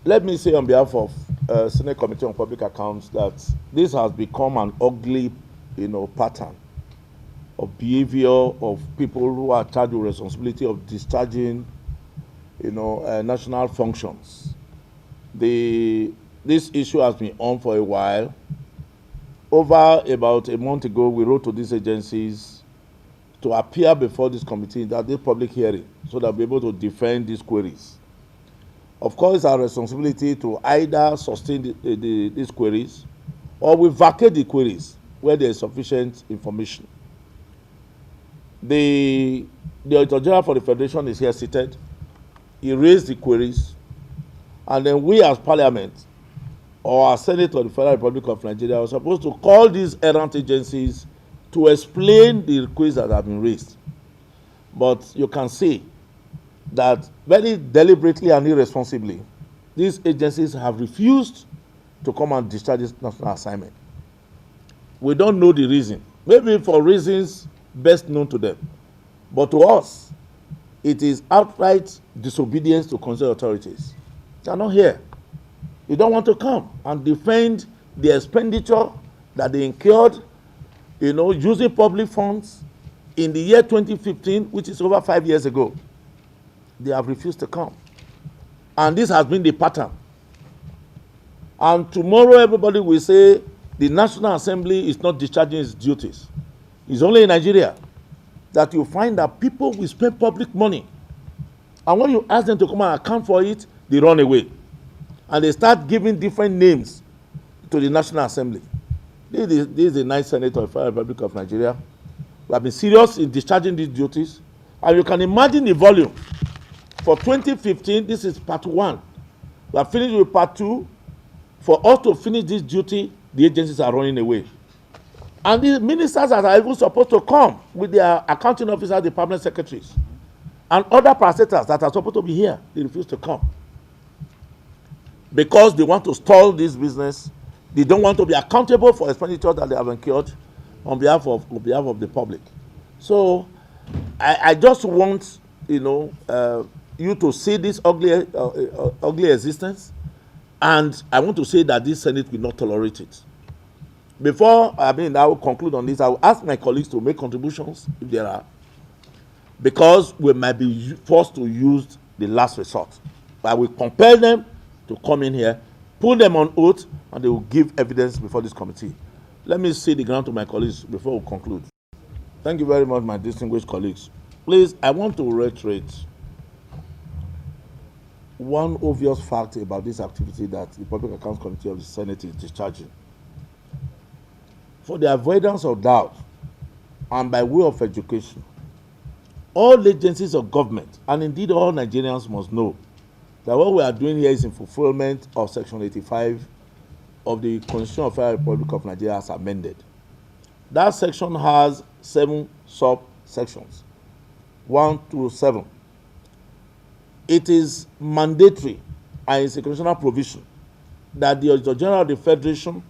let me say on behalf of Senate Committee on Public Accounts that this has become an ugly, pattern of behavior of people who are charged with responsibility of discharging, national functions. This issue has been on for a while. Over about a month ago, we wrote to these agencies to appear before this committee at this public hearing so that we'll be able to defend these queries. Of course, it's our responsibility to either sustain these queries or we vacate the queries where there is sufficient information. The Auditor General for the Federation is here seated. He raised the queries, and then we as Parliament or as Senate of the Federal Republic of Nigeria are supposed to call these errant agencies to explain the queries that have been raised. But you can see that very deliberately and irresponsibly, these agencies have refused to come and discharge this national assignment. We don't know the reason, maybe for reasons best known to them. But to us, it is outright disobedience to concerned authorities. They are not here. They don't want to come and defend the expenditure that they incurred, using public funds in the year 2015, which is over 5 years ago. They have refused to come. And this has been the pattern. And tomorrow everybody will say the National Assembly is not discharging its duties. It's only in Nigeria that you find that people will spend public money. And when you ask them to come and account for it, they run away. And they start giving different names to the National Assembly. This is the ninth Senator of the Federal Republic of Nigeria. We have been serious in discharging these duties. And you can imagine the volume. For 2015, this is part 1. We are finished with part 2. For us to finish this duty, the agencies are running away. And the ministers are even supposed to come with their accounting officers, the permanent secretaries, and other parastatals that are supposed to be here. They refuse to come. Because they want to stall this business. They don't want to be accountable for expenditure that they have incurred on behalf of the public. So I just want, you to see this ugly existence, and I want to say that this Senate will not tolerate it. Before I will conclude on this, I will ask my colleagues to make contributions if there are, because we might be forced to use the last resort. I will compel them to come in here, put them on oath, and they will give evidence before this committee. Let me say the ground to my colleagues before we conclude. Thank you very much, my distinguished colleagues. Please, I want to reiterate one obvious fact about this activity that the Public Accounts Committee of the Senate is discharging. For the avoidance of doubt and by way of education, all agencies of government, and indeed all Nigerians, must know that what we are doing here is in fulfillment of Section 85 of the Constitution of the Federal Republic of Nigeria as amended. That section has 7 subsections, 1 to 7. It is mandatory and it's a constitutional provision that the Auditor General of the Federation,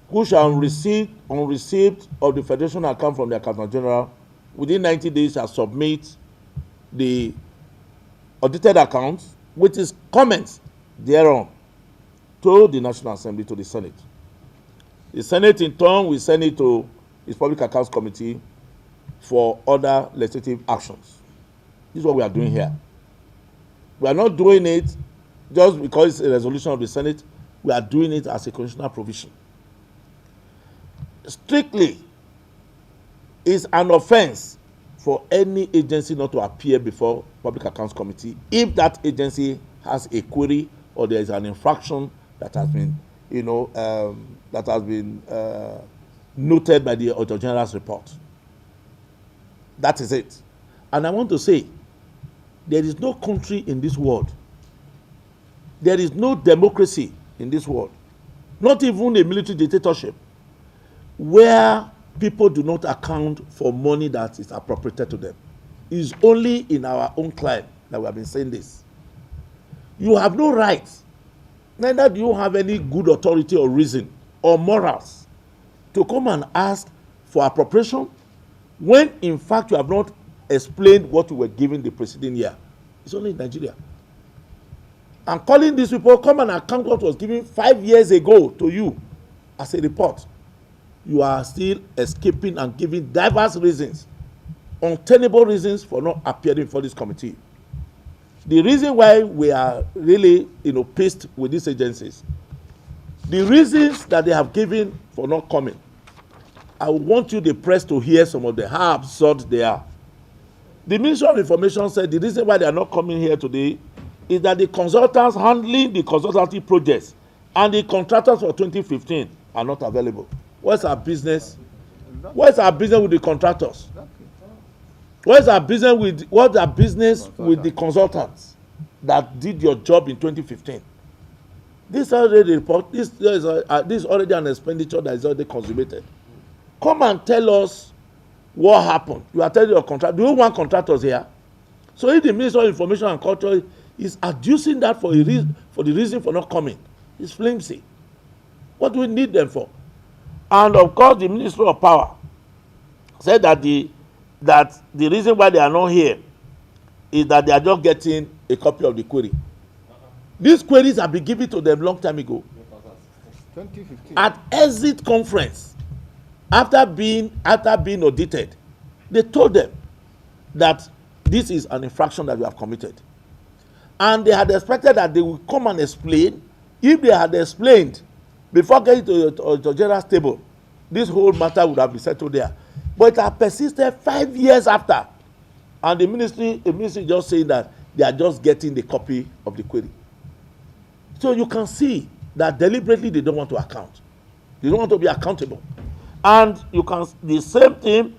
who shall receive on receipt of the Federation account from the Accountant General, within 90 days shall submit the audited accounts with its comments thereon to the National Assembly, to the Senate. The Senate in turn will send it to its Public Accounts Committee for other legislative actions. This is what we are doing here. We are not doing it just because it's a resolution of the Senate. We are doing it as a constitutional provision. Strictly, it's an offense for any agency not to appear before Public Accounts Committee if that agency has a query or there is an infraction that has been, noted by the Auditor General's report. That is it. And I want to say, there is no country in this world, there is no democracy in this world, not even a military dictatorship, where people do not account for money that is appropriated to them. It's only in our own clime that we have been saying this. You have no right, neither do you have any good authority or reason or morals to come and ask for appropriation when in fact you have not explained what you were given the preceding year. It's only in Nigeria. And calling these people, come and account what was given 5 years ago to you as a report. You are still escaping and giving diverse reasons, untenable reasons for not appearing for this committee. The reason why we are really, pissed with these agencies, the reasons that they have given for not coming, I want you, the press, to hear some of them, how absurd they are. The Ministry of Information said the reason why they are not coming here today is that the consultants handling the consultancy projects and the contractors for 2015 are not available. What's our business? What's our business with the contractors? What's our business with the consultants that did your job in 2015? This already report. This is already an expenditure that is already consummated. Come and tell us what happened. You are telling your contract. Do you want contractors here? So if the Minister of Information and Culture is adducing that for the reason for not coming, it's flimsy. What do we need them for? And of course, the Ministry of Power said that the reason why they are not here is that they are just getting a copy of the query. These queries have been given to them long time ago. 2015. At exit conference, after being audited, they told them that this is an infraction that we have committed. And they had expected that they would come and explain. If they had explained before getting to the Auditor General's table, this whole matter would have been settled there. But it has persisted 5 years after. And the ministry just saying that they are just getting the copy of the query. So you can see that deliberately they don't want to account. They don't want to be accountable. And you can, the same thing,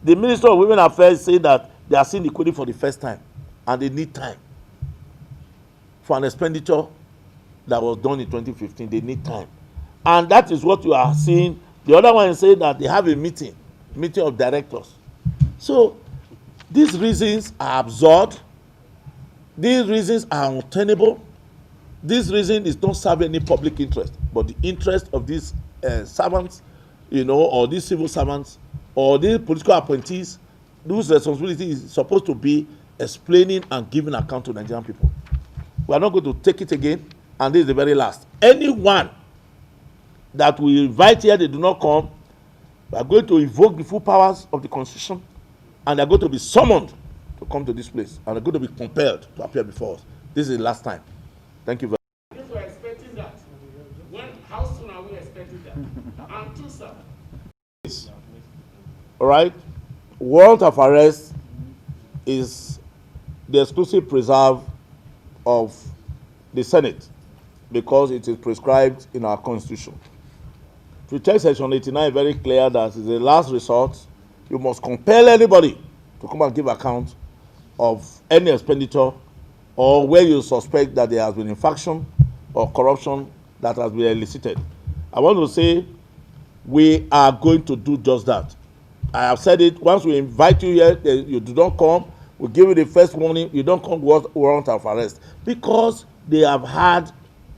the Minister of Women Affairs say that they are seeing the query for the first time and they need time for an expenditure that was done in 2015. They need time. And that is what you are seeing. The other one is saying that they have a meeting of directors. So these reasons are absurd. These reasons are untenable. This reason is not serving any public interest, but the interest of these servants, or these civil servants, or these political appointees, whose responsibility is supposed to be explaining and giving account to Nigerian people. We are not going to take it again, and this is the very last. Anyone that we invite here, they do not come, we are going to invoke the full powers of the Constitution, and they are going to be summoned to come to this place, and they are going to be compelled to appear before us. This is the last time. Thank you very much. If we are expecting that, how soon are we expecting that? And two, sir. All right. Warrant of arrest is the exclusive preserve of the Senate because it is prescribed in our Constitution. If you check Section 89, very clear that it's the last resort. You must compel anybody to come and give account of any expenditure or where you suspect that there has been infraction or corruption that has been elicited. I want to say we are going to do just that. I have said it, once we invite you here, you do not come, we give you the first warning, you don't come with warrant of arrest because they have had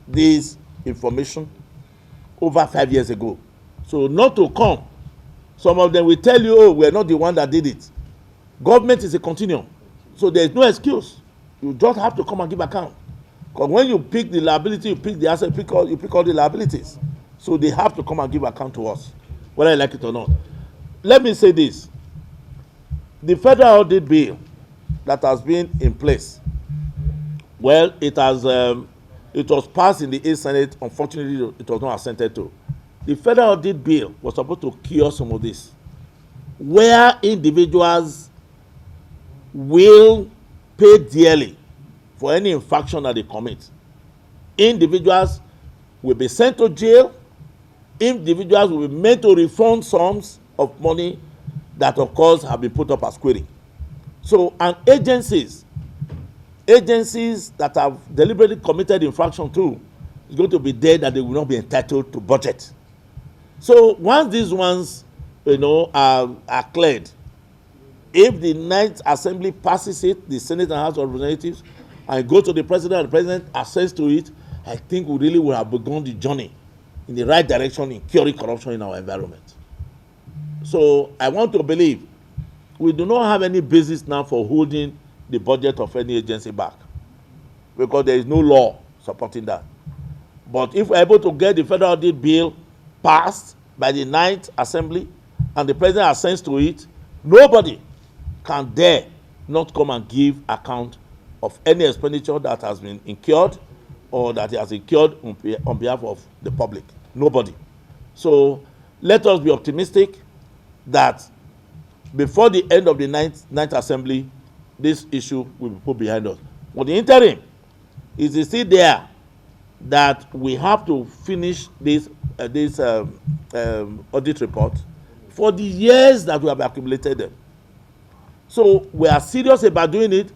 this information over 5 years ago. So not to come. Some of them will tell you, oh, we're not the one that did it. Government is a continuum. So there is no excuse. You just have to come and give account. Because when you pick the liability, you pick the asset, you pick all the liabilities. So they have to come and give account to us, whether I like it or not. Let me say this. The federal audit bill that has been in place, well, it was passed in the A Senate. Unfortunately, it was not assented to. The federal audit bill was supposed to cure some of this, where individuals will pay dearly for any infraction that they commit. Individuals will be sent to jail. Individuals will be made to refund sums of money that, of course, have been put up as query. So, and agencies that have deliberately committed infraction too, is going to be there that they will not be entitled to budget. So, once these ones, are cleared, if the Ninth Assembly passes it, the Senate and House of Representatives, and go to the President, and the President assents to it, I think we really will have begun the journey in the right direction in curing corruption in our environment. So I want to believe we do not have any basis now for holding the budget of any agency back because there is no law supporting that. But if we're able to get the federal audit bill passed by the 9th Assembly and the President assents to it, nobody can dare not come and give account of any expenditure that has been incurred or that he has incurred on behalf of the public. Nobody. So let us be optimistic that before the end of the 9th Assembly, this issue will be put behind us. But the interim is still there that we have to finish this audit report for the years that we have accumulated them. So we are serious about doing it,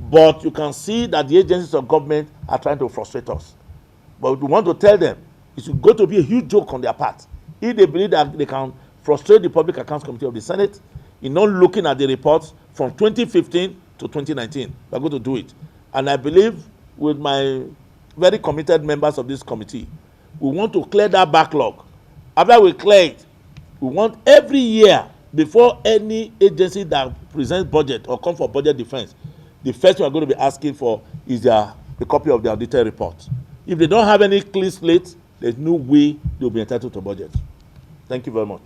but you can see that the agencies of government are trying to frustrate us. But we want to tell them it's going to be a huge joke on their part if they believe that they can frustrate the Public Accounts Committee of the Senate in not looking at the reports from 2015 to 2019. We're going to do it. And I believe with my very committed members of this committee, we want to clear that backlog. After we clear it, we want every year, before any agency that presents budget or comes for budget defense, the first thing we're going to be asking for is a copy of the auditor report. If they don't have any clean slate, there's no way they'll be entitled to budget. Thank you very much.